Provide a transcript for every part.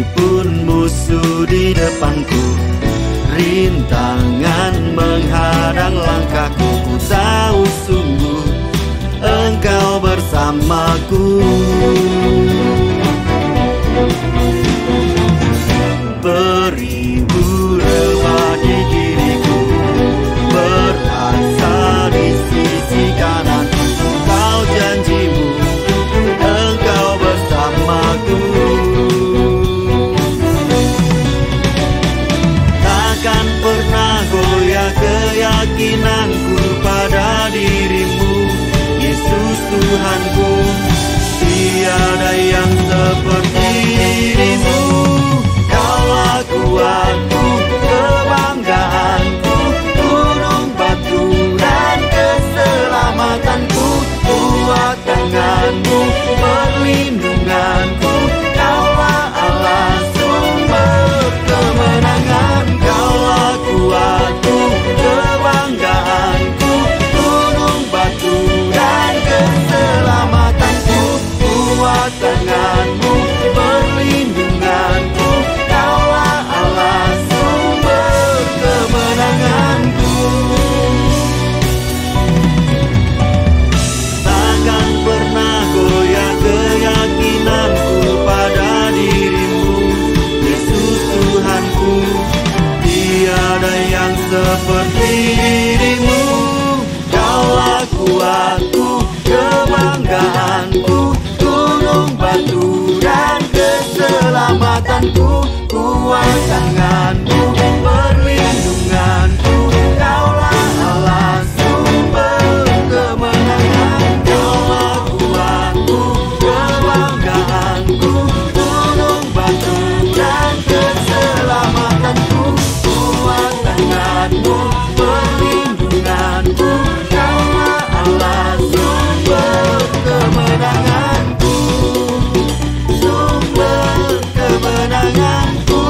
Sekalipun musuh di depanku, rintangan menghadang langkahku, ku tahu sungguh Engkau bersamaku. Beribu rebah di diriku, berasa di sisi kananku. Kau janjimu, Engkau bersamaku. Takkan pernah goyah keyakinanku pada dirimu, Yesus Tuhanku. Tiada yang seperti dirimu. Kaulah kuatku, kebanggaanku, gunung batu dan keselamatanku. Kuat tanganmu, perlindunganku. Kaulah Allah, sumber kemenangan. Kaulah kuatku, kebanggaanku, gunung batu dan keselamatanku. Kuat tanganmu, perlindunganku. Kaulah Allah, sumber kemenanganku. Takkan pernah goyah keyakinanku pada dirimu, Yesus Tuhanku. Tiada yang seperti dirimu. Kaulah kuatku, kebanggaanku, gunung batu dan keselamatanku. Kuat tanganmu, perlindunganku. Kaulah Allah, sumber kemenangan. Kaulah kuatku, kebanggaanku, gunung batu dan keselamatanku. Kuat tanganmu, perlindunganku. Kaulah Allah, sumber kemenanganku. Sumber kemenanganku.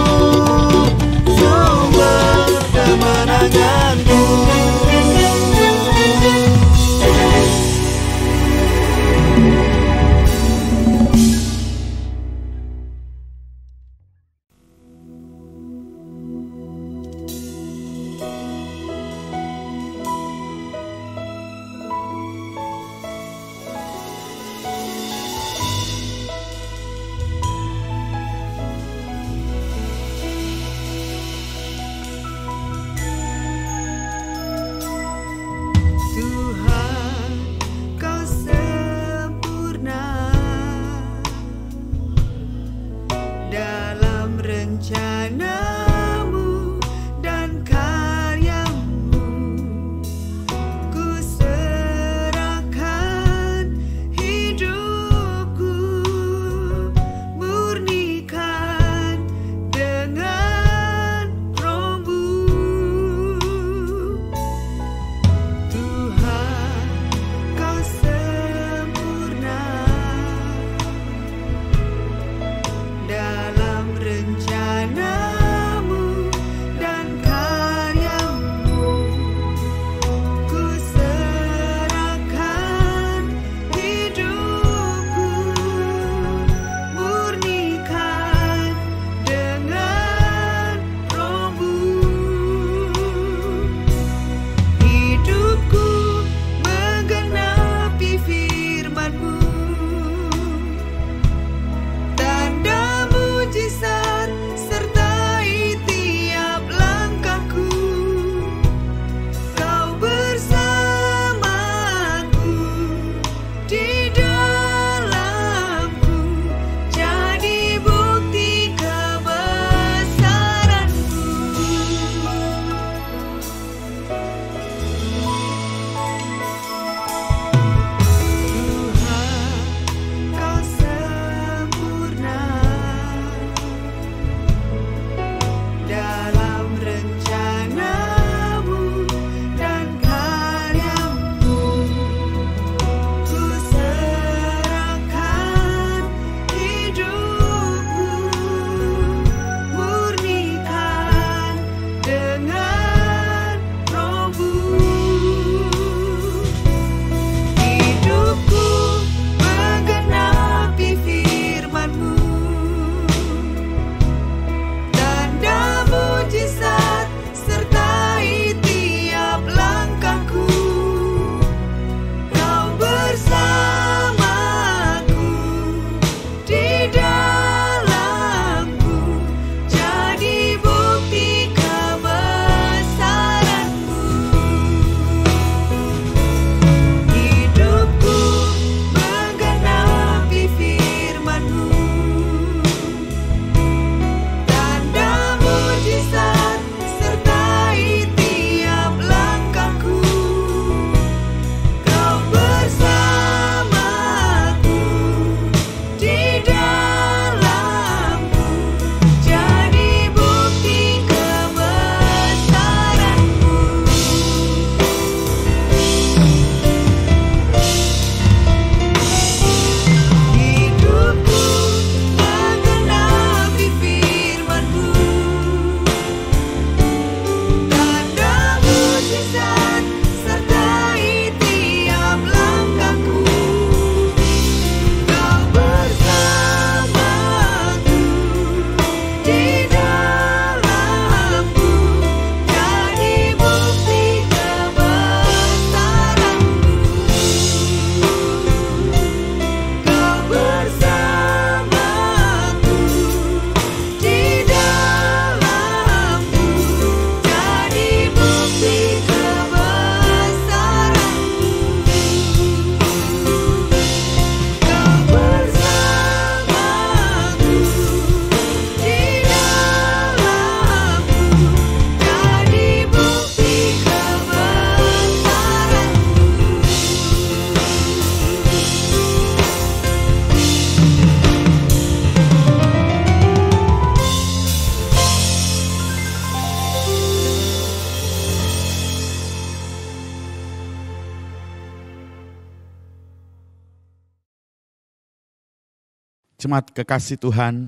Jemaat kekasih Tuhan,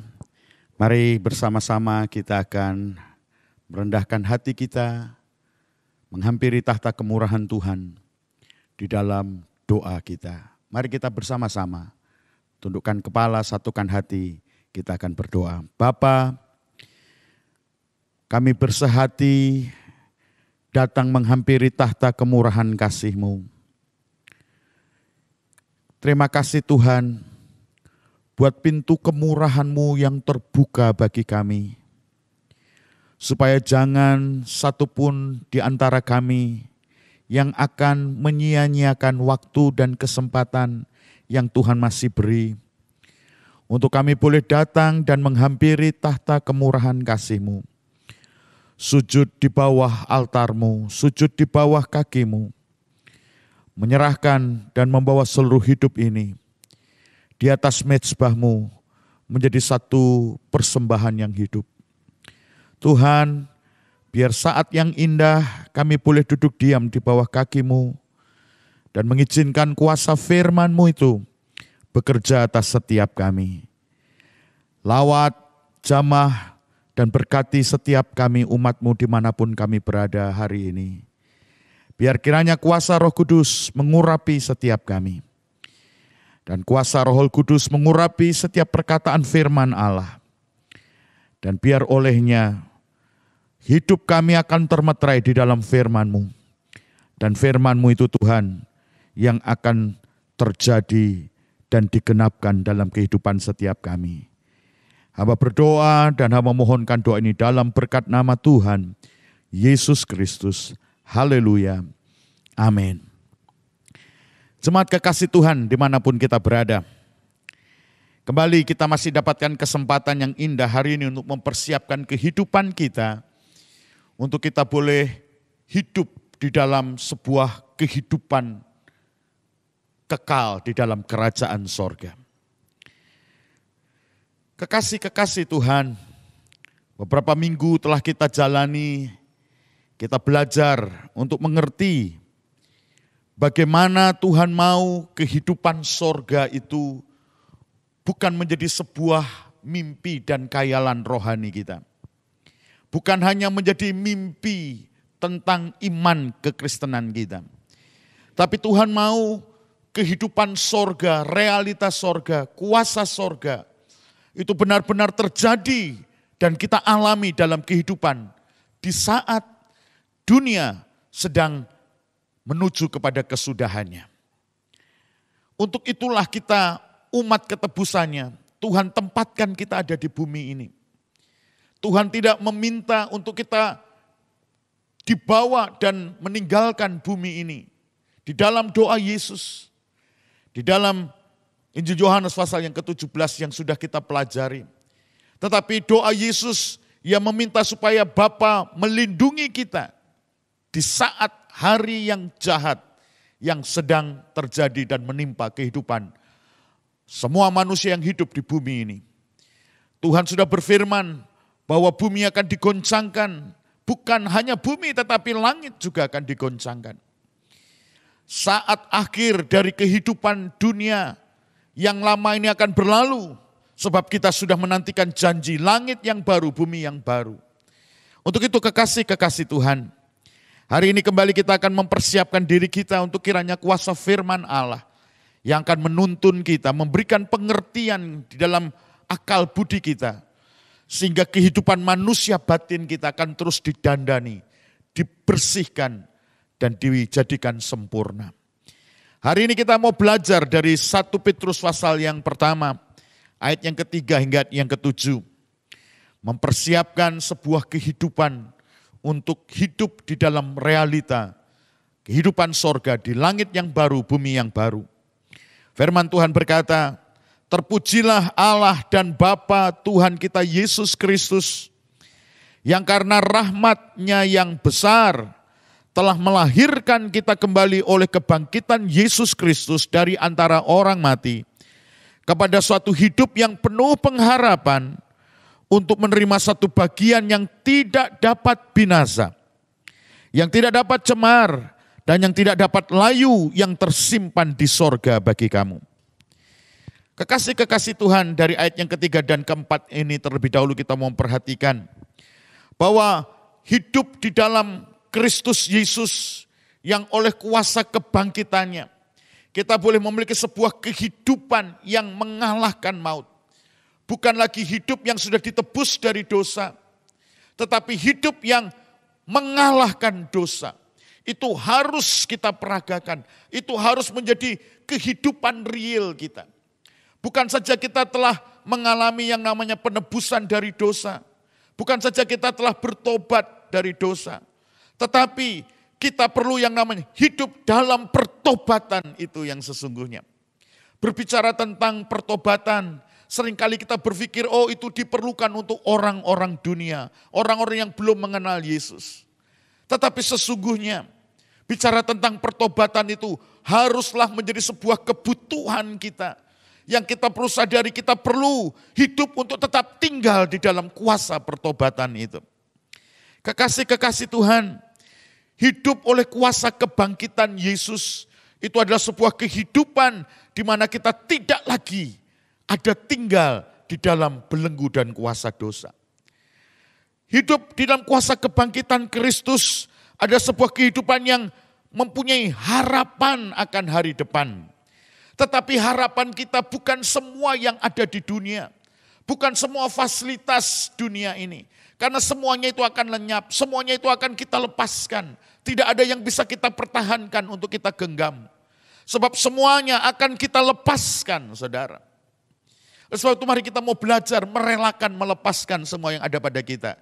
mari bersama-sama kita akan merendahkan hati kita, menghampiri tahta kemurahan Tuhan di dalam doa kita. Mari kita bersama-sama, tundukkan kepala, satukan hati, kita akan berdoa. Bapa, kami bersehati datang menghampiri tahta kemurahan kasih-Mu. Terima kasih Tuhan, buat pintu kemurahan-Mu yang terbuka bagi kami. Supaya jangan satupun di antara kami yang akan menyia-nyiakan waktu dan kesempatan yang Tuhan masih beri. Untuk kami boleh datang dan menghampiri tahta kemurahan kasih-Mu. Sujud di bawah altar-Mu, sujud di bawah kaki-Mu. Menyerahkan dan membawa seluruh hidup ini di atas mezbah-Mu menjadi satu persembahan yang hidup. Tuhan, biar saat yang indah kami boleh duduk diam di bawah kaki-Mu dan mengizinkan kuasa firman-Mu itu bekerja atas setiap kami. Lawat, jamah, dan berkati setiap kami umat-Mu dimanapun kami berada hari ini. Biar kiranya kuasa Roh Kudus mengurapi setiap kami. Dan kuasa Roh Kudus mengurapi setiap perkataan firman Allah. Dan biar olehnya hidup kami akan termeterai di dalam firman-Mu. Dan firman-Mu itu Tuhan yang akan terjadi dan digenapkan dalam kehidupan setiap kami. Hamba berdoa dan hamba mohonkan doa ini dalam berkat nama Tuhan Yesus Kristus. Haleluya. Amin. Jemaat kekasih Tuhan dimanapun kita berada. Kembali kita masih dapatkan kesempatan yang indah hari ini untuk mempersiapkan kehidupan kita. Untuk kita boleh hidup di dalam sebuah kehidupan kekal di dalam kerajaan sorga. Kekasih-kekasih Tuhan, beberapa minggu telah kita jalani, kita belajar untuk mengerti bagaimana Tuhan mau kehidupan sorga itu bukan menjadi sebuah mimpi dan khayalan rohani kita. Bukan hanya menjadi mimpi tentang iman kekristenan kita. Tapi Tuhan mau kehidupan sorga, realitas sorga, kuasa sorga itu benar-benar terjadi dan kita alami dalam kehidupan di saat dunia sedang menuju kepada kesudahannya. Untuk itulah kita umat ketebusannya, Tuhan tempatkan kita ada di bumi ini. Tuhan tidak meminta untuk kita dibawa dan meninggalkan bumi ini. Di dalam doa Yesus, di dalam Injil Yohanes pasal yang ke-17 yang sudah kita pelajari. Tetapi doa Yesus yang meminta supaya Bapa melindungi kita di saat hari yang jahat yang sedang terjadi dan menimpa kehidupan semua manusia yang hidup di bumi ini. Tuhan sudah berfirman bahwa bumi akan digoncangkan, bukan hanya bumi tetapi langit juga akan digoncangkan. Saat akhir dari kehidupan dunia yang lama ini akan berlalu, sebab kita sudah menantikan janji langit yang baru, bumi yang baru. Untuk itu kekasih-kekasih Tuhan, hari ini kembali kita akan mempersiapkan diri kita untuk kiranya kuasa firman Allah yang akan menuntun kita, memberikan pengertian di dalam akal budi kita. Sehingga kehidupan manusia batin kita akan terus didandani, dibersihkan dan dijadikan sempurna. Hari ini kita mau belajar dari 1 Petrus pasal yang pertama, ayat yang ketiga hingga yang ketujuh. Mempersiapkan sebuah kehidupan untuk hidup di dalam realita, kehidupan sorga di langit yang baru, bumi yang baru. Firman Tuhan berkata, terpujilah Allah dan Bapa Tuhan kita Yesus Kristus, yang karena rahmat-Nya yang besar, telah melahirkan kita kembali oleh kebangkitan Yesus Kristus dari antara orang mati kepada suatu hidup yang penuh pengharapan untuk menerima satu bagian yang tidak dapat binasa, yang tidak dapat cemar, dan yang tidak dapat layu yang tersimpan di sorga bagi kamu. Kekasih-kekasih Tuhan, dari ayat yang ketiga dan keempat ini terlebih dahulu kita mau memperhatikan bahwa hidup di dalam Kristus Yesus yang oleh kuasa kebangkitannya, kita boleh memiliki sebuah kehidupan yang mengalahkan maut. Bukan lagi hidup yang sudah ditebus dari dosa, tetapi hidup yang mengalahkan dosa. Itu harus kita peragakan, itu harus menjadi kehidupan real kita. Bukan saja kita telah mengalami yang namanya penebusan dari dosa. Bukan saja kita telah bertobat dari dosa. Tetapi kita perlu yang namanya hidup dalam pertobatan itu yang sesungguhnya. Berbicara tentang pertobatan, seringkali kita berpikir, oh itu diperlukan untuk orang-orang dunia. Orang-orang yang belum mengenal Yesus. Tetapi sesungguhnya, bicara tentang pertobatan itu haruslah menjadi sebuah kebutuhan kita. Yang kita perlu sadari, kita perlu hidup untuk tetap tinggal di dalam kuasa pertobatan itu. Kekasih-kekasih Tuhan, hidup oleh kuasa kebangkitan Yesus, itu adalah sebuah kehidupan di mana kita tidak lagi ada tinggal di dalam belenggu dan kuasa dosa. Hidup di dalam kuasa kebangkitan Kristus ada sebuah kehidupan yang mempunyai harapan akan hari depan. Tetapi harapan kita bukan semua yang ada di dunia. Bukan semua fasilitas dunia ini. Karena semuanya itu akan lenyap, semuanya itu akan kita lepaskan. Tidak ada yang bisa kita pertahankan untuk kita genggam. Sebab semuanya akan kita lepaskan, saudara. Sebab itu mari kita mau belajar merelakan, melepaskan semua yang ada pada kita.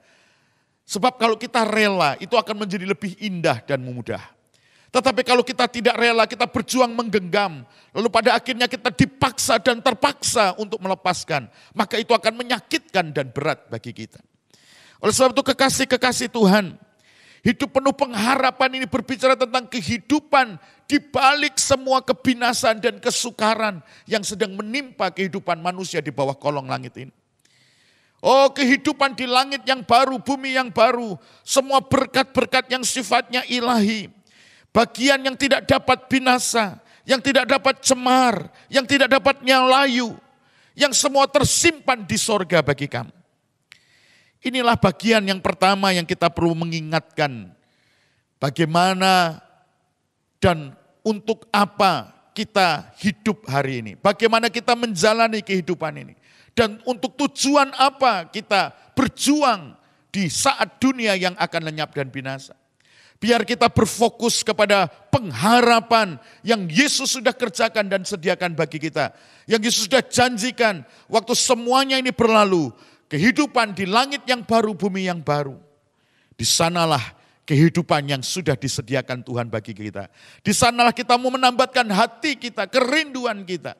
Sebab kalau kita rela, itu akan menjadi lebih indah dan mudah. Tetapi kalau kita tidak rela, kita berjuang menggenggam, lalu pada akhirnya kita dipaksa dan terpaksa untuk melepaskan, maka itu akan menyakitkan dan berat bagi kita. Oleh sebab itu kekasih-kekasih Tuhan, hidup penuh pengharapan ini berbicara tentang kehidupan di balik semua kebinasan dan kesukaran yang sedang menimpa kehidupan manusia di bawah kolong langit ini. Oh, kehidupan di langit yang baru, bumi yang baru, semua berkat-berkat yang sifatnya ilahi. Bagian yang tidak dapat binasa, yang tidak dapat cemar, yang tidak dapat layu, yang semua tersimpan di sorga bagi kamu. Inilah bagian yang pertama yang kita perlu mengingatkan. Bagaimana dan untuk apa kita hidup hari ini. Bagaimana kita menjalani kehidupan ini. Dan untuk tujuan apa kita berjuang di saat dunia yang akan lenyap dan binasa. Biar kita berfokus kepada pengharapan yang Yesus sudah kerjakan dan sediakan bagi kita. Yang Yesus sudah janjikan waktu semuanya ini berlalu. Kehidupan di langit yang baru, bumi yang baru. Di sanalah kehidupan yang sudah disediakan Tuhan bagi kita. Di sanalah kita mau menambatkan hati kita, kerinduan kita.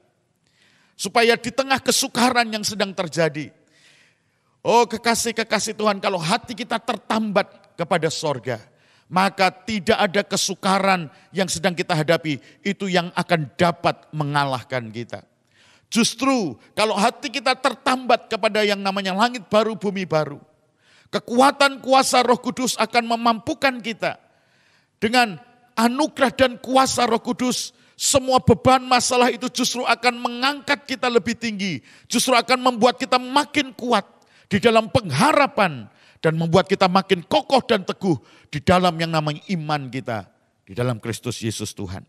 Supaya di tengah kesukaran yang sedang terjadi. Oh kekasih-kekasih Tuhan, kalau hati kita tertambat kepada sorga, maka tidak ada kesukaran yang sedang kita hadapi, itu yang akan dapat mengalahkan kita. Justru kalau hati kita tertambat kepada yang namanya langit baru, bumi baru, kekuatan kuasa Roh Kudus akan memampukan kita. Dengan anugerah dan kuasa Roh Kudus, semua beban masalah itu justru akan mengangkat kita lebih tinggi. Justru akan membuat kita makin kuat di dalam pengharapan. Dan membuat kita makin kokoh dan teguh di dalam yang namanya iman kita. Di dalam Kristus Yesus Tuhan.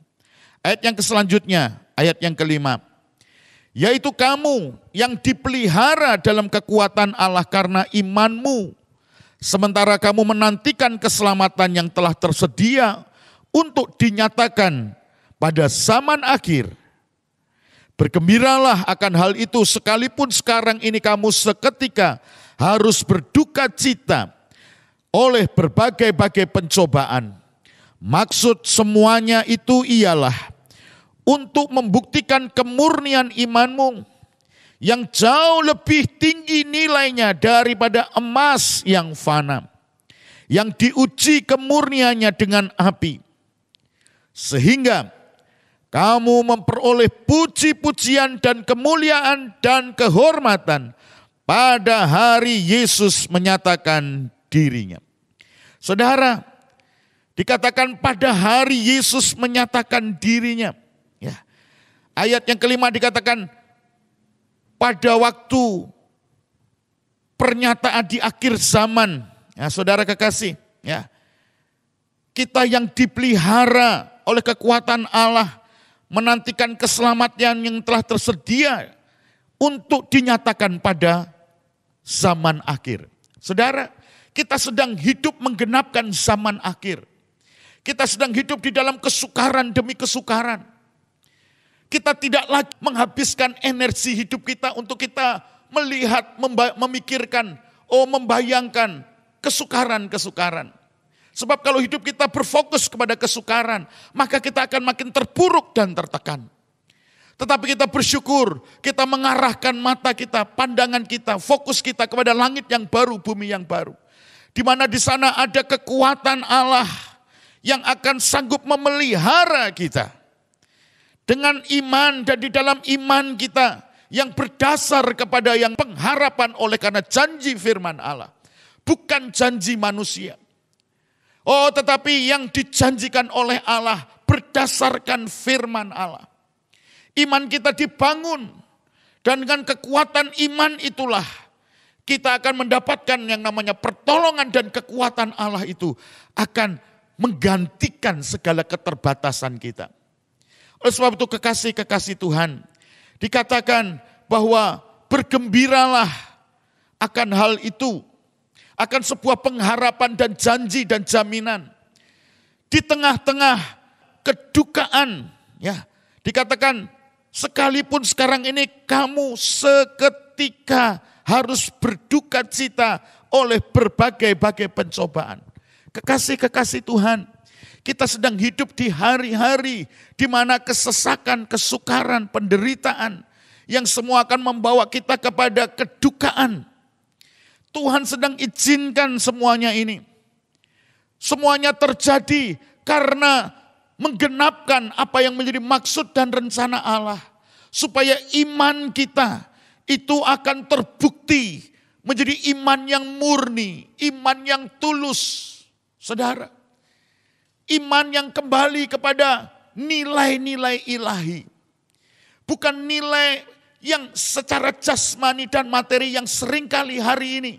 Ayat yang selanjutnya, ayat yang kelima. Yaitu kamu yang dipelihara dalam kekuatan Allah karena imanmu. Sementara kamu menantikan keselamatan yang telah tersedia untuk dinyatakan pada zaman akhir. Bergembiralah akan hal itu sekalipun sekarang ini kamu seketika harus berduka cita oleh berbagai-bagai pencobaan. Maksud semuanya itu ialah untuk membuktikan kemurnian imanmu yang jauh lebih tinggi nilainya daripada emas yang fana, yang diuji kemurniannya dengan api. Sehingga kamu memperoleh puji-pujian dan kemuliaan dan kehormatan pada hari Yesus menyatakan dirinya. Saudara, dikatakan pada hari Yesus menyatakan dirinya. Ya. Ayat yang kelima dikatakan pada waktu pernyataan di akhir zaman, ya saudara kekasih, ya, kita yang dipelihara oleh kekuatan Allah, menantikan keselamatan yang telah tersedia untuk dinyatakan pada zaman akhir. Saudara, kita sedang hidup menggenapkan zaman akhir. Kita sedang hidup di dalam kesukaran demi kesukaran. Kita tidak lagi menghabiskan energi hidup kita untuk kita melihat, memikirkan, membayangkan kesukaran-kesukaran. Sebab kalau hidup kita berfokus kepada kesukaran, maka kita akan makin terpuruk dan tertekan. Tetapi kita bersyukur, kita mengarahkan mata kita, pandangan kita, fokus kita kepada langit yang baru, bumi yang baru. Di mana di sana ada kekuatan Allah yang akan sanggup memelihara kita. Dengan iman dan di dalam iman kita yang berdasar kepada yang pengharapan oleh karena janji firman Allah. Bukan janji manusia. Tetapi yang dijanjikan oleh Allah berdasarkan firman Allah. Iman kita dibangun dan dengan kekuatan iman itulah kita akan mendapatkan yang namanya pertolongan dan kekuatan Allah itu akan menggantikan segala keterbatasan kita. Oleh sebab itu kekasih-kekasih Tuhan, dikatakan bahwa bergembiralah akan hal itu, akan sebuah pengharapan dan janji dan jaminan. Di tengah-tengah kedukaan, ya, dikatakan sekalipun sekarang ini kamu seketika harus berduka cita oleh berbagai-bagai pencobaan. Kekasih-kekasih Tuhan, kita sedang hidup di hari-hari di mana kesesakan, kesukaran, penderitaan yang semua akan membawa kita kepada kedukaan. Tuhan sedang izinkan semuanya ini. Semuanya terjadi karena menggenapkan apa yang menjadi maksud dan rencana Allah. Supaya iman kita itu akan terbukti menjadi iman yang murni, iman yang tulus. Saudara, iman yang kembali kepada nilai-nilai ilahi. Bukan nilai yang secara jasmani dan materi yang seringkali hari ini.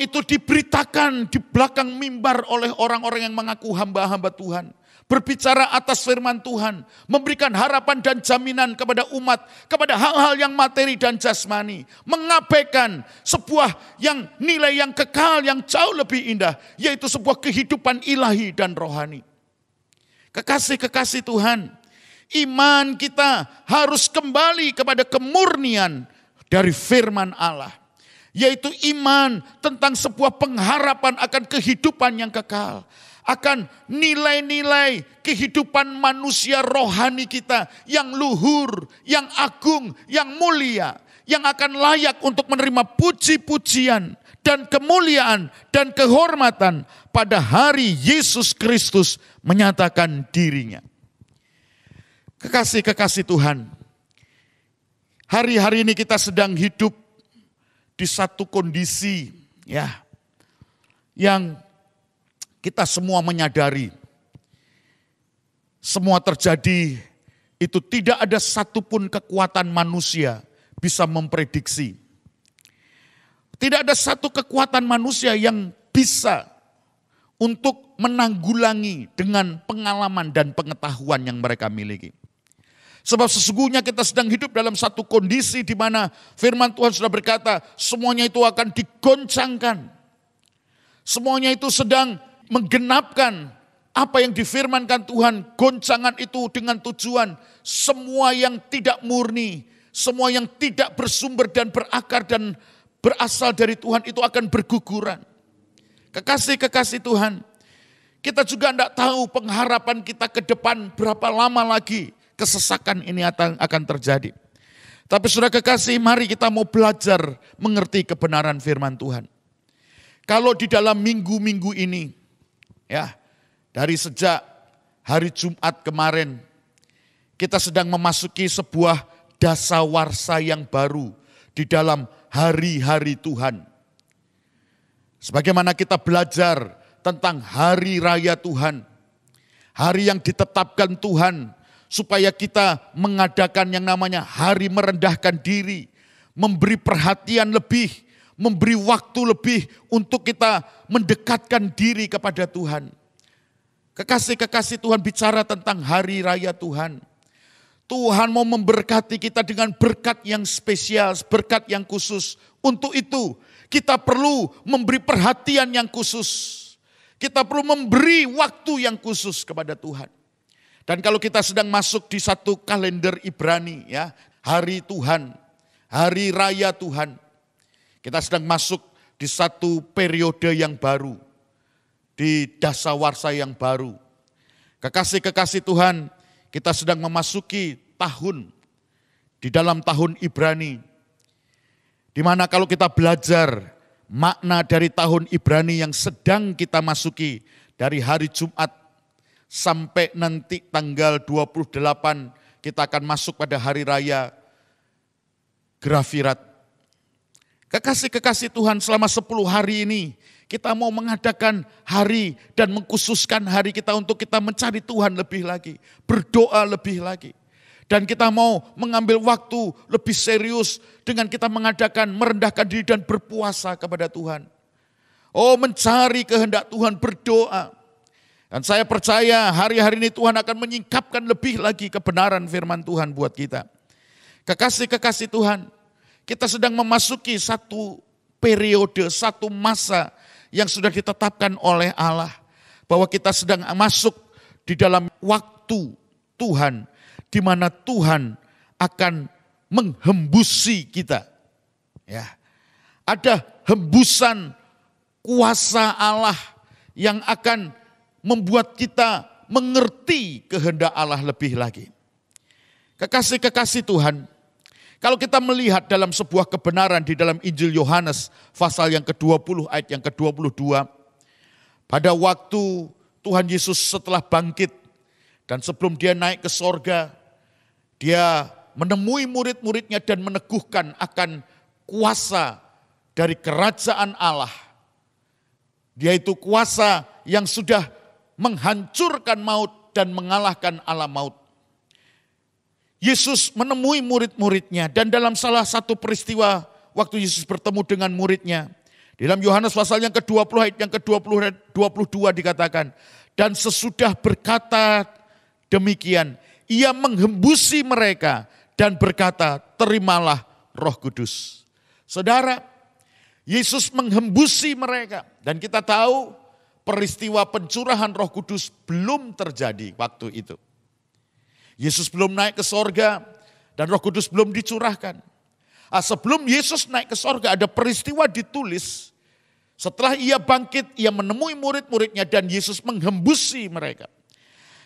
Itu diberitakan di belakang mimbar oleh orang-orang yang mengaku hamba-hamba Tuhan. Berbicara atas firman Tuhan, memberikan harapan dan jaminan kepada umat, kepada hal-hal yang materi dan jasmani. Mengabaikan sebuah yang nilai yang kekal, yang jauh lebih indah, yaitu sebuah kehidupan ilahi dan rohani. Kekasih-kekasih Tuhan, iman kita harus kembali kepada kemurnian dari firman Allah. Yaitu iman tentang sebuah pengharapan akan kehidupan yang kekal. Akan nilai-nilai kehidupan manusia rohani kita yang luhur, yang agung, yang mulia. Yang akan layak untuk menerima puji-pujian dan kemuliaan dan kehormatan pada hari Yesus Kristus menyatakan dirinya. Kekasih-kekasih Tuhan, hari-hari ini kita sedang hidup di satu kondisi ya yang kita semua menyadari semua terjadi itu tidak ada satupun kekuatan manusia bisa memprediksi. Tidak ada satu kekuatan manusia yang bisa untuk menanggulangi dengan pengalaman dan pengetahuan yang mereka miliki. Sebab sesungguhnya kita sedang hidup dalam satu kondisi di mana firman Tuhan sudah berkata semuanya itu akan digoncangkan. Semuanya itu sedang menggenapkan apa yang difirmankan Tuhan. Goncangan itu dengan tujuan semua yang tidak murni, semua yang tidak bersumber dan berakar dan berasal dari Tuhan itu akan berguguran. Kekasih-kekasih Tuhan, kita juga tidak tahu pengharapan kita ke depan berapa lama lagi kesesakan ini akan terjadi. Tapi saudara kekasih, mari kita mau belajar mengerti kebenaran firman Tuhan. Kalau di dalam minggu-minggu ini, ya, dari sejak hari Jumat kemarin, kita sedang memasuki sebuah dasawarsa yang baru di dalam hari-hari Tuhan. Sebagaimana kita belajar tentang hari raya Tuhan, hari yang ditetapkan Tuhan, supaya kita mengadakan yang namanya hari merendahkan diri, memberi perhatian lebih, memberi waktu lebih untuk kita mendekatkan diri kepada Tuhan. Kekasih-kekasih Tuhan, bicara tentang hari raya Tuhan. Tuhan mau memberkati kita dengan berkat yang spesial, berkat yang khusus. Untuk itu kita perlu memberi perhatian yang khusus. Kita perlu memberi waktu yang khusus kepada Tuhan. Dan kalau kita sedang masuk di satu kalender Ibrani, ya, hari Tuhan, hari raya Tuhan. Kita sedang masuk di satu periode yang baru, di dasawarsa yang baru. Kekasih-kekasih Tuhan, kita sedang memasuki tahun, di dalam tahun Ibrani. Di mana kalau kita belajar makna dari tahun Ibrani yang sedang kita masuki, dari hari Jumat sampai nanti tanggal 28, kita akan masuk pada hari raya Grafirat. Kekasih-kekasih Tuhan, selama 10 hari ini kita mau mengadakan hari dan mengkhususkan hari kita untuk kita mencari Tuhan lebih lagi, berdoa lebih lagi. Dan kita mau mengambil waktu lebih serius dengan kita mengadakan merendahkan diri dan berpuasa kepada Tuhan. Oh, mencari kehendak Tuhan, berdoa. Dan saya percaya hari-hari ini Tuhan akan menyingkapkan lebih lagi kebenaran firman Tuhan buat kita. Kekasih-kekasih Tuhan, kita sedang memasuki satu periode, satu masa yang sudah ditetapkan oleh Allah. Bahwa kita sedang masuk di dalam waktu Tuhan, di mana Tuhan akan menghembusi kita. Ya. Ada hembusan kuasa Allah yang akan membuat kita mengerti kehendak Allah lebih lagi. Kekasih-kekasih Tuhan, kalau kita melihat dalam sebuah kebenaran di dalam Injil Yohanes pasal yang ke-20 ayat yang ke-22, pada waktu Tuhan Yesus setelah bangkit dan sebelum dia naik ke sorga, dia menemui murid-muridnya dan meneguhkan akan kuasa dari kerajaan Allah. Yaitu kuasa yang sudah menghancurkan maut dan mengalahkan alam maut. Yesus menemui murid-muridnya dan dalam salah satu peristiwa waktu Yesus bertemu dengan muridnya. Di dalam Yohanes pasal yang ke-20 ayat yang ke-22 dikatakan, dan sesudah berkata demikian, ia menghembusi mereka dan berkata, terimalah Roh Kudus. Saudara, Yesus menghembusi mereka. Dan kita tahu peristiwa pencurahan Roh Kudus belum terjadi waktu itu. Yesus belum naik ke sorga dan Roh Kudus belum dicurahkan. Sebelum Yesus naik ke sorga ada peristiwa ditulis. Setelah ia bangkit, ia menemui murid-muridnya dan Yesus menghembusi mereka.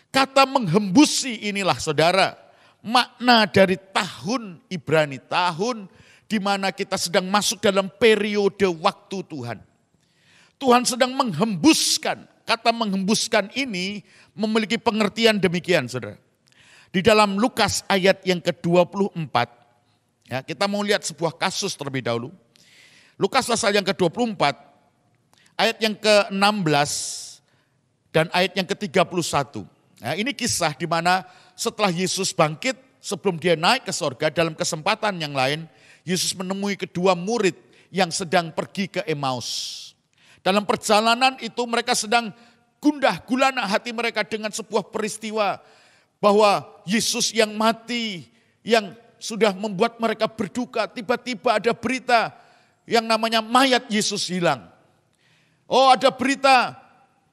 Kata menghembusi inilah saudara, makna dari tahun Ibrani, tahun di mana kita sedang masuk dalam periode waktu Tuhan. Tuhan sedang menghembuskan, kata menghembuskan ini memiliki pengertian demikian saudara. Di dalam Lukas ayat yang ke-24, ya, kita mau lihat sebuah kasus terlebih dahulu. Lukas pasal yang ke-24, ayat yang ke-16 dan ayat yang ke-31. Nah, ini kisah di mana setelah Yesus bangkit, sebelum dia naik ke sorga, dalam kesempatan yang lain, Yesus menemui kedua murid yang sedang pergi ke Emmaus. Dalam perjalanan itu mereka sedang gundah gulana hati mereka dengan sebuah peristiwa bahwa Yesus yang mati, yang sudah membuat mereka berduka, tiba-tiba ada berita yang namanya mayat Yesus hilang. Oh, ada berita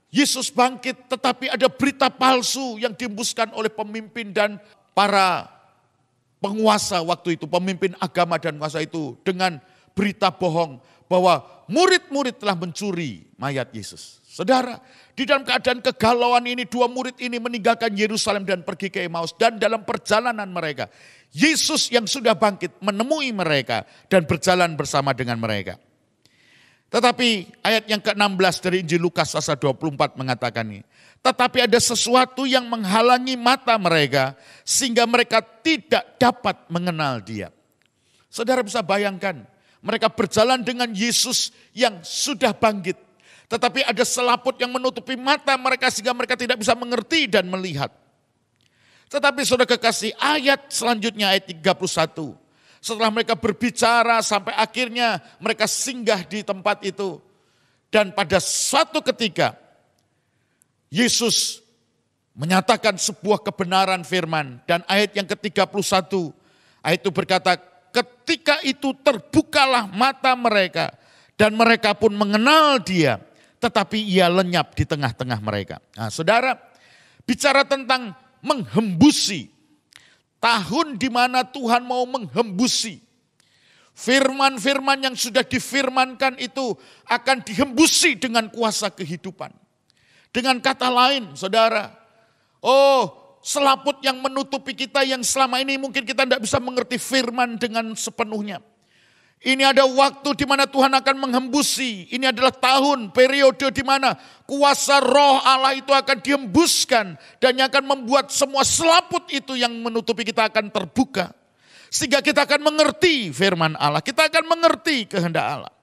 Yesus bangkit, tetapi ada berita palsu yang dihembuskan oleh pemimpin dan para penguasa waktu itu, pemimpin agama dan penguasa itu dengan berita bohong bahwa murid-murid telah mencuri mayat Yesus. Saudara, di dalam keadaan kegalauan ini dua murid ini meninggalkan Yerusalem dan pergi ke Emmaus, dan dalam perjalanan mereka Yesus yang sudah bangkit menemui mereka dan berjalan bersama dengan mereka. Tetapi ayat yang ke-16 dari Injil Lukas pasal 24 mengatakan ini. Tetapi ada sesuatu yang menghalangi mata mereka sehingga mereka tidak dapat mengenal dia. Saudara bisa bayangkan, mereka berjalan dengan Yesus yang sudah bangkit. Tetapi ada selaput yang menutupi mata mereka sehingga mereka tidak bisa mengerti dan melihat. Tetapi saudara kekasih, ayat selanjutnya ayat 31. Setelah mereka berbicara sampai akhirnya mereka singgah di tempat itu. Dan pada suatu ketika Yesus menyatakan sebuah kebenaran firman. Dan ayat yang ke-31, ayat itu berkata, ketika itu terbukalah mata mereka dan mereka pun mengenal Dia, tetapi Ia lenyap di tengah-tengah mereka. Nah, saudara, bicara tentang menghembusi, tahun di mana Tuhan mau menghembusi. Firman-firman yang sudah difirmankan itu akan dihembusi dengan kuasa kehidupan. Dengan kata lain, saudara, selaput yang menutupi kita yang selama ini mungkin kita tidak bisa mengerti firman dengan sepenuhnya. Ini ada waktu di mana Tuhan akan menghembusi. Ini adalah tahun, periode di mana kuasa roh Allah itu akan dihembuskan. Dan yang akan membuat semua selaput itu yang menutupi kita akan terbuka. Sehingga kita akan mengerti firman Allah. Kita akan mengerti kehendak Allah.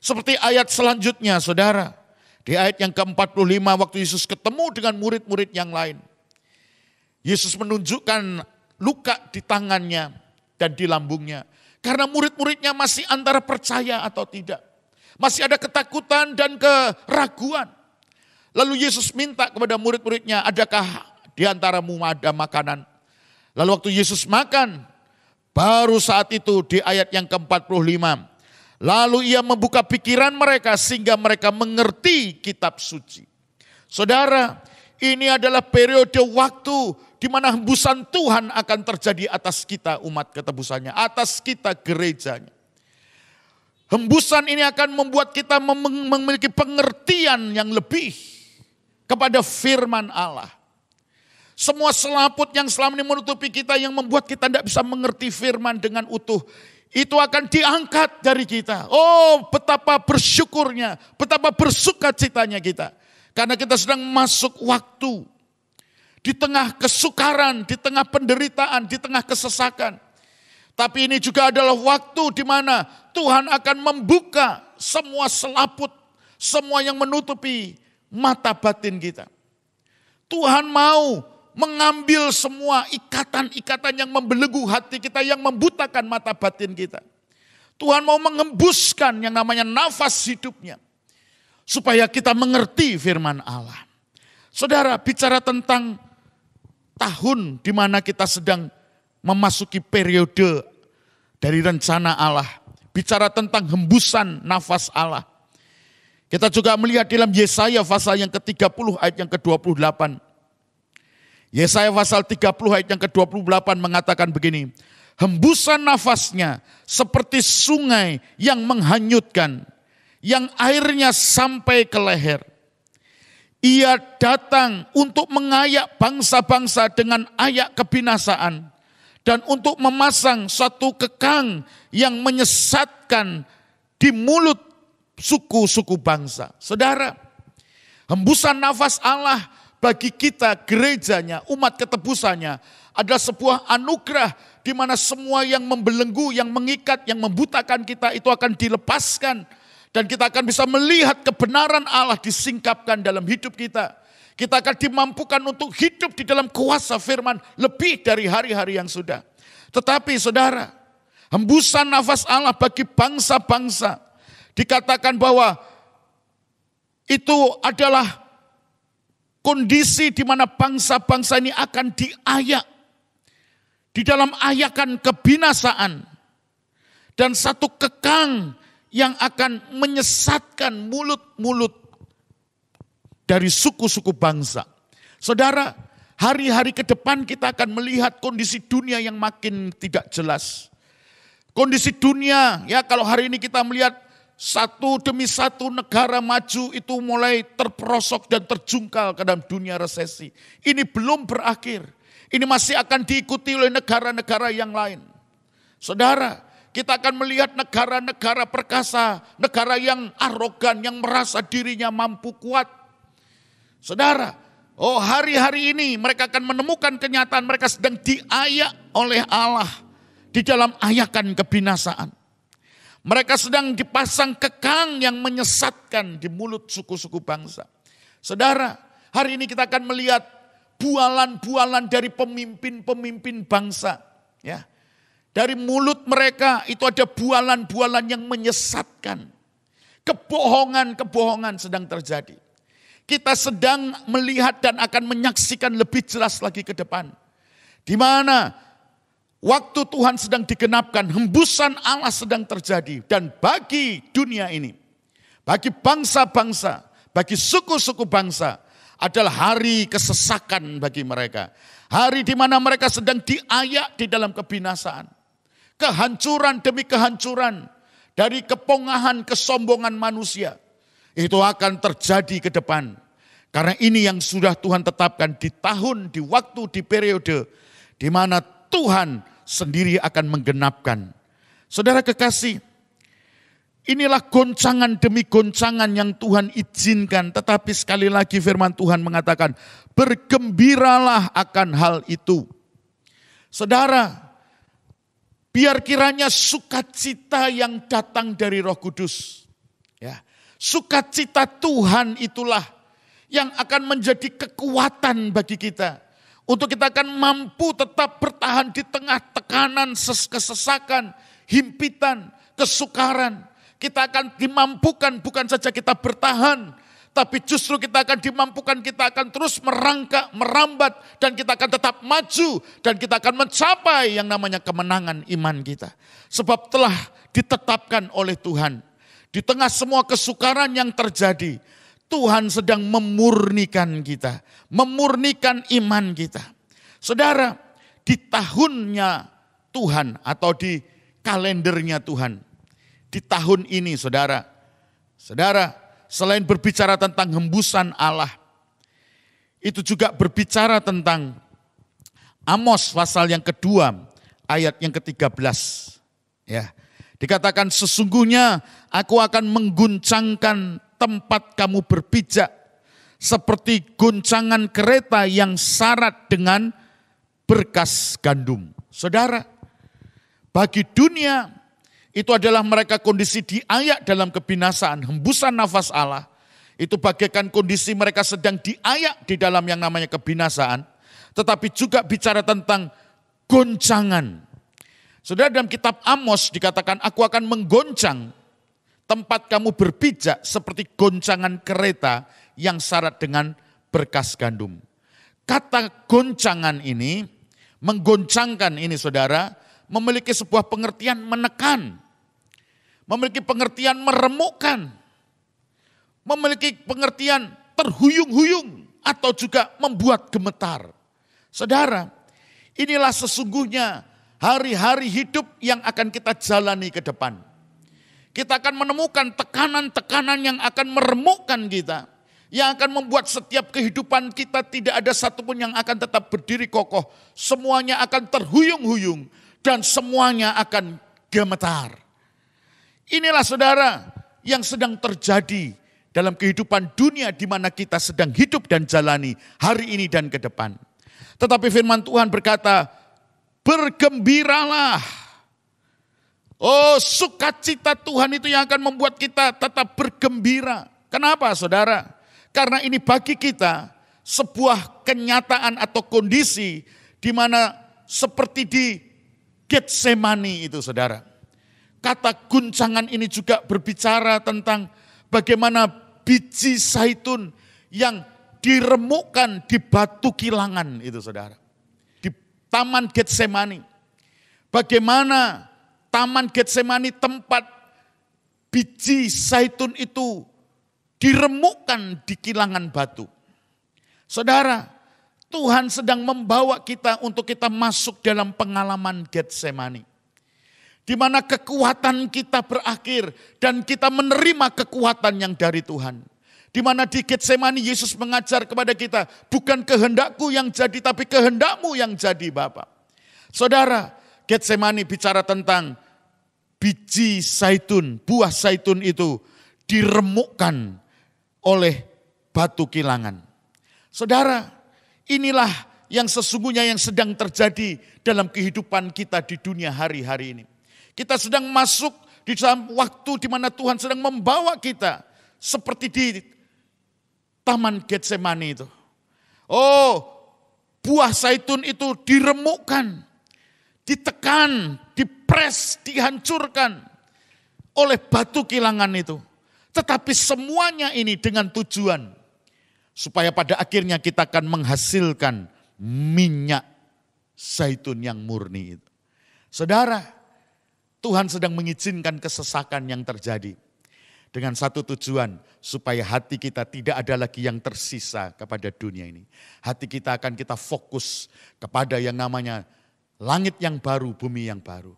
Seperti ayat selanjutnya, saudara. Di ayat yang ke-45 waktu Yesus ketemu dengan murid-murid yang lain. Yesus menunjukkan luka di tangannya dan di lambungnya. Karena murid-muridnya masih antara percaya atau tidak. Masih ada ketakutan dan keraguan. Lalu Yesus minta kepada murid-muridnya, adakah di antaramu ada makanan? Lalu waktu Yesus makan, baru saat itu di ayat yang ke-45. Lalu ia membuka pikiran mereka sehingga mereka mengerti kitab suci. Saudara, ini adalah periode waktu di mana hembusan Tuhan akan terjadi atas kita umat ketebusannya, atas kita gerejanya. Hembusan ini akan membuat kita memiliki pengertian yang lebih kepada firman Allah. Semua selaput yang selama ini menutupi kita yang membuat kita tidak bisa mengerti firman dengan utuh, itu akan diangkat dari kita. Oh, betapa bersyukurnya, betapa bersukacitanya kita. Karena kita sedang masuk waktu di tengah kesukaran, di tengah penderitaan, di tengah kesesakan. Tapi ini juga adalah waktu di mana Tuhan akan membuka semua selaput, semua yang menutupi mata batin kita. Tuhan mau mengambil semua ikatan-ikatan yang membelenggu hati kita, yang membutakan mata batin kita. Tuhan mau mengembuskan yang namanya nafas hidupnya. Supaya kita mengerti firman Allah. Saudara, bicara tentang tahun di mana kita sedang memasuki periode dari rencana Allah. Bicara tentang hembusan nafas Allah. Kita juga melihat dalam Yesaya pasal yang ke-30 ayat yang ke-28. Yesaya pasal 30 ayat yang ke-28 mengatakan begini. Hembusan nafasnya seperti sungai yang menghanyutkan, yang airnya sampai ke leher. Ia datang untuk mengayak bangsa-bangsa dengan ayak kebinasaan dan untuk memasang suatu kekang yang menyesatkan di mulut suku-suku bangsa. Saudara, hembusan nafas Allah bagi kita gerejanya, umat ketebusannya adalah sebuah anugerah di mana semua yang membelenggu, yang mengikat, yang membutakan kita itu akan dilepaskan. Dan kita akan bisa melihat kebenaran Allah disingkapkan dalam hidup kita. Kita akan dimampukan untuk hidup di dalam kuasa firman lebih dari hari-hari yang sudah. Tetapi saudara, hembusan nafas Allah bagi bangsa-bangsa dikatakan bahwa itu adalah kondisi di mana bangsa-bangsa ini akan diayak di dalam ayakan kebinasaan dan satu kekang yang akan menyesatkan mulut-mulut dari suku-suku bangsa. Saudara, hari-hari ke depan kita akan melihat kondisi dunia yang makin tidak jelas. Kondisi dunia, ya kalau hari ini kita melihat satu demi satu negara maju itu mulai terperosok dan terjungkal ke dalam dunia resesi. Ini belum berakhir. Ini masih akan diikuti oleh negara-negara yang lain. Saudara, kita akan melihat negara-negara perkasa, negara yang arogan, yang merasa dirinya mampu kuat. Saudara, hari-hari ini mereka akan menemukan kenyataan mereka sedang diayak oleh Allah di dalam ayakan kebinasaan. Mereka sedang dipasang kekang yang menyesatkan di mulut suku-suku bangsa. Saudara, hari ini kita akan melihat bualan-bualan dari pemimpin-pemimpin bangsa. Ya. Dari mulut mereka itu ada bualan-bualan yang menyesatkan. Kebohongan-kebohongan sedang terjadi. Kita sedang melihat dan akan menyaksikan lebih jelas lagi ke depan. Di mana waktu Tuhan sedang digenapkan, hembusan Allah sedang terjadi. Dan bagi dunia ini, bagi bangsa-bangsa, bagi suku-suku bangsa, adalah hari kesesakan bagi mereka. Hari di mana mereka sedang diayak di dalam kebinasaan. Kehancuran demi kehancuran. Dari kepongahan, kesombongan manusia. Itu akan terjadi ke depan. Karena ini yang sudah Tuhan tetapkan di tahun, di waktu, di periode. Di mana Tuhan sendiri akan menggenapkan. Saudara kekasih, inilah goncangan demi goncangan yang Tuhan izinkan. Tetapi sekali lagi firman Tuhan mengatakan, bergembiralah akan hal itu. Saudara, biar kiranya sukacita yang datang dari Roh Kudus. Ya, sukacita Tuhan itulah yang akan menjadi kekuatan bagi kita. Untuk kita akan mampu tetap bertahan di tengah tekanan, kesesakan, himpitan, kesukaran. Kita akan dimampukan bukan saja kita bertahan, tapi justru kita akan dimampukan, kita akan terus merangkak, merambat, dan kita akan tetap maju, dan kita akan mencapai yang namanya kemenangan iman kita. Sebab telah ditetapkan oleh Tuhan. Di tengah semua kesukaran yang terjadi, Tuhan sedang memurnikan kita, memurnikan iman kita. Saudara, di tahunnya Tuhan atau di kalendernya Tuhan, di tahun ini saudara, selain berbicara tentang hembusan Allah, itu juga berbicara tentang Amos pasal yang kedua, ayat yang ke-13. Ya, dikatakan sesungguhnya aku akan mengguncangkan tempat kamu berpijak seperti goncangan kereta yang syarat dengan berkas gandum. Saudara, bagi dunia itu adalah mereka kondisi diayak dalam kebinasaan, hembusan nafas Allah. Itu bagaikan kondisi mereka sedang diayak di dalam yang namanya kebinasaan. Tetapi juga bicara tentang goncangan. Saudara, dalam kitab Amos dikatakan aku akan menggoncang tempat kamu berpijak seperti goncangan kereta yang syarat dengan berkas gandum. Kata goncangan ini, menggoncangkan ini saudara, memiliki sebuah pengertian menekan. Memiliki pengertian meremukkan. Memiliki pengertian terhuyung-huyung atau juga membuat gemetar. Saudara, inilah sesungguhnya hari-hari hidup yang akan kita jalani ke depan. Kita akan menemukan tekanan-tekanan yang akan meremukkan kita. Yang akan membuat setiap kehidupan kita tidak ada satupun yang akan tetap berdiri kokoh. Semuanya akan terhuyung-huyung dan semuanya akan gemetar. Inilah saudara yang sedang terjadi dalam kehidupan dunia di mana kita sedang hidup dan jalani hari ini dan ke depan. Tetapi firman Tuhan berkata, bergembiralah. Oh, sukacita Tuhan itu yang akan membuat kita tetap bergembira. Kenapa saudara? Karena ini bagi kita sebuah kenyataan atau kondisi di mana seperti di Getsemani itu saudara. Kata guncangan ini juga berbicara tentang bagaimana biji zaitun yang diremukkan di batu kilangan itu saudara. Di Taman Getsemani. Bagaimana Taman Getsemani tempat biji zaitun itu diremukkan di kilangan batu. Saudara, Tuhan sedang membawa kita untuk kita masuk dalam pengalaman Getsemani. Di mana kekuatan kita berakhir dan kita menerima kekuatan yang dari Tuhan. Di mana di Getsemani Yesus mengajar kepada kita, bukan kehendakku yang jadi tapi kehendakmu yang jadi Bapa. Saudara, Getsemani bicara tentang biji zaitun, buah zaitun itu diremukkan oleh batu kilangan. Saudara, inilah yang sesungguhnya yang sedang terjadi dalam kehidupan kita di dunia hari-hari ini. Kita sedang masuk di dalam waktu di mana Tuhan sedang membawa kita seperti di Taman Getsemani itu. Oh, buah zaitun itu diremukkan, ditekan, dipres, dihancurkan oleh batu kilangan itu. Tetapi semuanya ini dengan tujuan supaya pada akhirnya kita akan menghasilkan minyak zaitun yang murni itu. Saudara, Tuhan sedang mengizinkan kesesakan yang terjadi dengan satu tujuan, supaya hati kita tidak ada lagi yang tersisa kepada dunia ini. Hati kita akan kita fokus kepada yang namanya langit yang baru, bumi yang baru.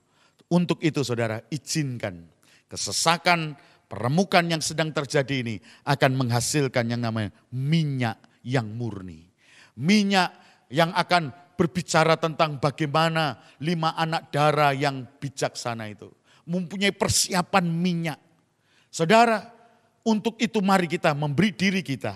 Untuk itu saudara, izinkan kesesakan, peremukan yang sedang terjadi ini akan menghasilkan yang namanya minyak yang murni. Minyak yang akan berbicara tentang bagaimana 5 anak dara yang bijaksana itu mempunyai persiapan minyak. Saudara, untuk itu mari kita memberi diri kita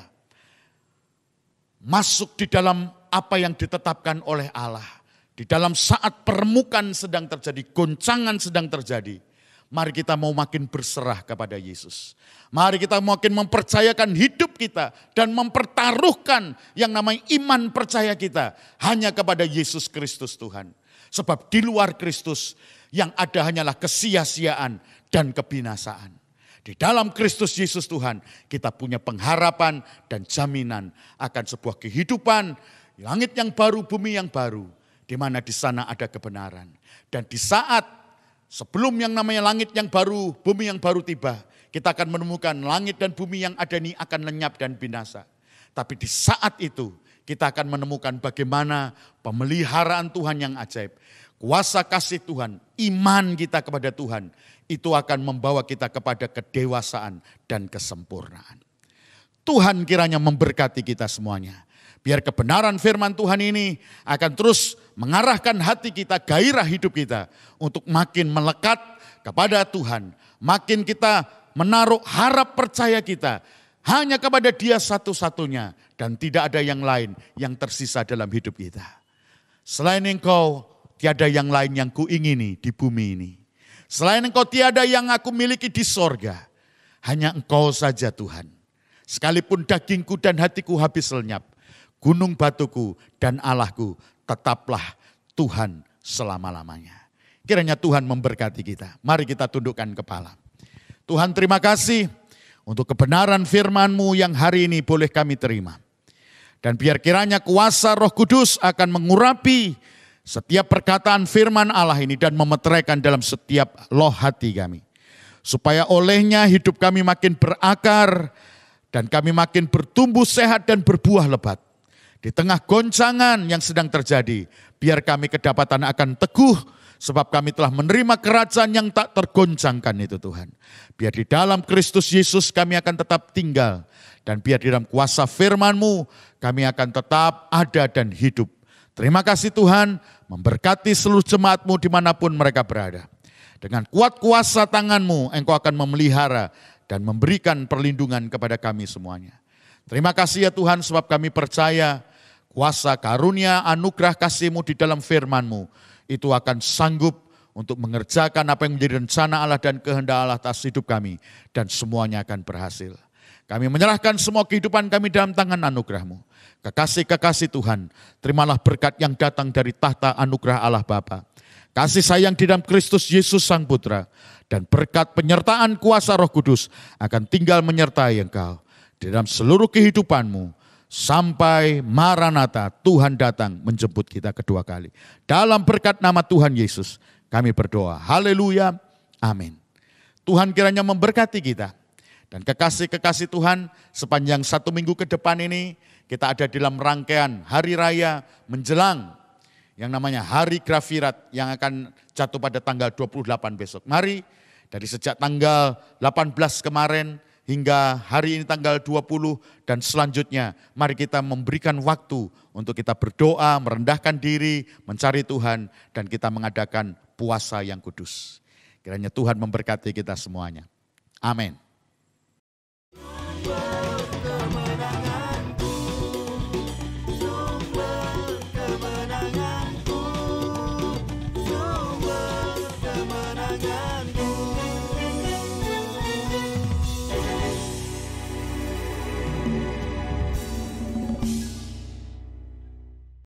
masuk di dalam apa yang ditetapkan oleh Allah. Di dalam saat peremukan sedang terjadi, goncangan sedang terjadi, mari kita mau makin berserah kepada Yesus. Mari kita makin mempercayakan hidup kita dan mempertaruhkan yang namanya iman percaya kita hanya kepada Yesus Kristus Tuhan. Sebab di luar Kristus yang ada hanyalah kesia-siaan dan kebinasaan. Di dalam Kristus Yesus Tuhan kita punya pengharapan dan jaminan akan sebuah kehidupan, langit yang baru, bumi yang baru, di mana di sana ada kebenaran. Dan di saat sebelum yang namanya langit yang baru, bumi yang baru tiba, kita akan menemukan langit dan bumi yang ada ini akan lenyap dan binasa. Tapi di saat itu kita akan menemukan bagaimana pemeliharaan Tuhan yang ajaib. Kuasa kasih Tuhan, iman kita kepada Tuhan, itu akan membawa kita kepada kedewasaan dan kesempurnaan. Tuhan kiranya memberkati kita semuanya. Biar kebenaran firman Tuhan ini akan terus mengarahkan hati kita, gairah hidup kita untuk makin melekat kepada Tuhan. Makin kita menaruh harap percaya kita hanya kepada Dia satu-satunya dan tidak ada yang lain yang tersisa dalam hidup kita. Selain Engkau, tiada yang lain yang kuingini di bumi ini. Selain Engkau, tiada yang aku miliki di sorga. Hanya Engkau saja Tuhan. Sekalipun dagingku dan hatiku habis lenyap, gunung batuku dan Allahku tetaplah Tuhan selama-lamanya. Kiranya Tuhan memberkati kita. Mari kita tundukkan kepala. Tuhan, terima kasih untuk kebenaran firman-Mu yang hari ini boleh kami terima. Dan biar kiranya kuasa Roh Kudus akan mengurapi setiap perkataan firman Allah ini dan memeteraikan dalam setiap loh hati kami. Supaya olehnya hidup kami makin berakar dan kami makin bertumbuh sehat dan berbuah lebat. Di tengah goncangan yang sedang terjadi, biar kami kedapatan akan teguh, sebab kami telah menerima kerajaan yang tak tergoncangkan itu Tuhan. Biar di dalam Kristus Yesus kami akan tetap tinggal. Dan biar di dalam kuasa firman-Mu kami akan tetap ada dan hidup. Terima kasih Tuhan, memberkati seluruh jemaat-Mu dimanapun mereka berada. Dengan kuat kuasa tangan-Mu Engkau akan memelihara dan memberikan perlindungan kepada kami semuanya. Terima kasih ya Tuhan, sebab kami percaya kuasa karunia anugerah kasih-Mu di dalam firman-Mu itu akan sanggup untuk mengerjakan apa yang menjadi rencana Allah dan kehendak Allah atas hidup kami. Dan semuanya akan berhasil. Kami menyerahkan semua kehidupan kami dalam tangan anugerah-Mu. Kekasih-kekasih Tuhan, terimalah berkat yang datang dari tahta anugerah Allah Bapa. Kasih sayang di dalam Kristus Yesus Sang Putra. Dan berkat penyertaan kuasa Roh Kudus akan tinggal menyertai Engkau di dalam seluruh kehidupan-Mu. Sampai Maranatha, Tuhan datang menjemput kita kedua kali. Dalam berkat nama Tuhan Yesus, kami berdoa. Haleluya. Amin. Tuhan kiranya memberkati kita. Dan kekasih-kekasih Tuhan, sepanjang 1 minggu ke depan ini, kita ada dalam rangkaian hari raya menjelang yang namanya Hari Grafirat yang akan jatuh pada tanggal 28 besok. Mari, dari sejak tanggal 18 kemarin, hingga hari ini tanggal 20 dan selanjutnya mari kita memberikan waktu untuk kita berdoa, merendahkan diri, mencari Tuhan dan kita mengadakan puasa yang kudus. Kiranya Tuhan memberkati kita semuanya. Amin.